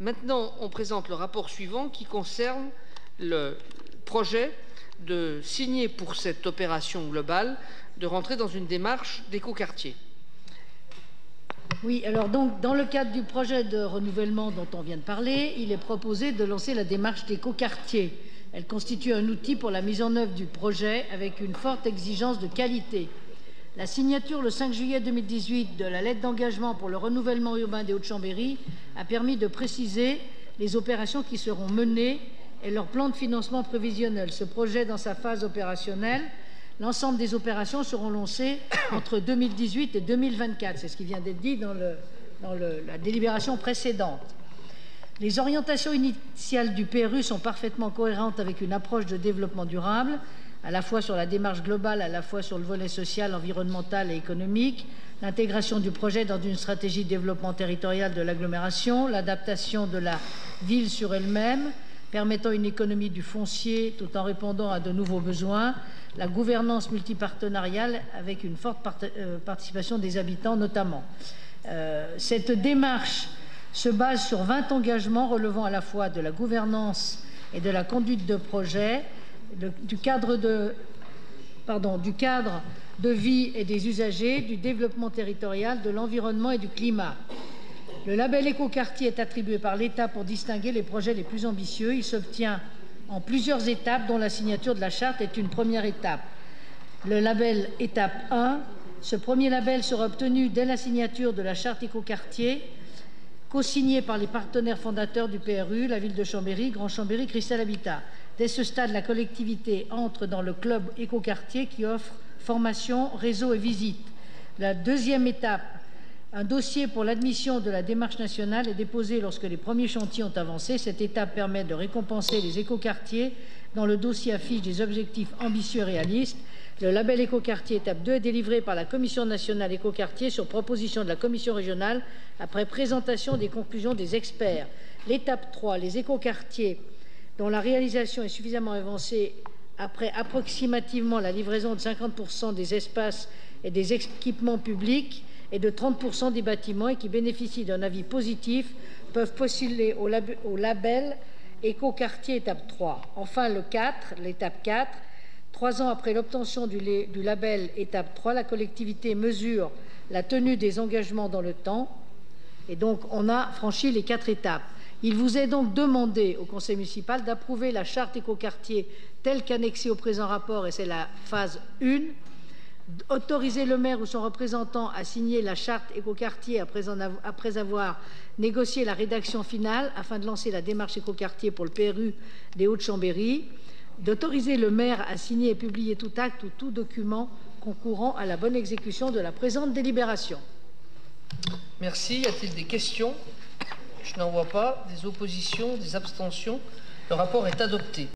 Maintenant, on présente le rapport suivant qui concerne le projet de signer pour cette opération globale, de rentrer dans une démarche d'écoquartier. Oui, alors donc, dans le cadre du projet de renouvellement dont on vient de parler, il est proposé de lancer la démarche d'écoquartier. Elle constitue un outil pour la mise en œuvre du projet avec une forte exigence de qualité. La signature le 5 juillet 2018 de la lettre d'engagement pour le renouvellement urbain des Hauts-de-Chambéry a permis de préciser les opérations qui seront menées et leur plan de financement prévisionnel. Ce projet dans sa phase opérationnelle, l'ensemble des opérations seront lancées entre 2018 et 2024. C'est ce qui vient d'être dit dans la délibération précédente. Les orientations initiales du PRU sont parfaitement cohérentes avec une approche de développement durable, à la fois sur la démarche globale, à la fois sur le volet social, environnemental et économique, l'intégration du projet dans une stratégie de développement territorial de l'agglomération, l'adaptation de la ville sur elle-même, permettant une économie du foncier tout en répondant à de nouveaux besoins, la gouvernance multipartenariale avec une forte participation des habitants notamment. Cette démarche se base sur 20 engagements relevant à la fois de la gouvernance et de la conduite de projet, du cadre de vie et des usagers, du développement territorial, de l'environnement et du climat. Le label écoquartier est attribué par l'État pour distinguer les projets les plus ambitieux. Il s'obtient en plusieurs étapes, dont la signature de la charte est une première étape. Le label étape 1, ce premier label sera obtenu dès la signature de la charte écoquartier, co-signée par les partenaires fondateurs du PRU, la ville de Chambéry, Grand Chambéry, Cristal Habitat. Dès ce stade, la collectivité entre dans le club écoquartier qui offre formation, réseau et visite. La deuxième étape, un dossier pour l'admission de la démarche nationale est déposé lorsque les premiers chantiers ont avancé. Cette étape permet de récompenser les écoquartiers dont le dossier affiche des objectifs ambitieux et réalistes. Le label écoquartier étape 2 est délivré par la Commission nationale écoquartier sur proposition de la Commission régionale après présentation des conclusions des experts. L'étape 3, les écoquartiers dont la réalisation est suffisamment avancée après approximativement la livraison de 50% des espaces et des équipements publics et de 30% des bâtiments et qui bénéficient d'un avis positif peuvent postuler au label écoquartier étape 3. Enfin, l'étape 4, 3 ans après l'obtention du label étape 3, la collectivité mesure la tenue des engagements dans le temps et donc on a franchi les 4 étapes. Il vous est donc demandé au Conseil municipal d'approuver la charte écoquartier telle qu'annexée au présent rapport, et c'est la phase 1, autoriser le maire ou son représentant à signer la charte écoquartier après avoir négocié la rédaction finale afin de lancer la démarche écoquartier pour le PRU des Hauts-de-Chambéry, d'autoriser le maire à signer et publier tout acte ou tout document concourant à la bonne exécution de la présente délibération. Merci. Y a-t-il des questions? Je n'en vois pas. Des oppositions, des abstentions? Le rapport est adopté.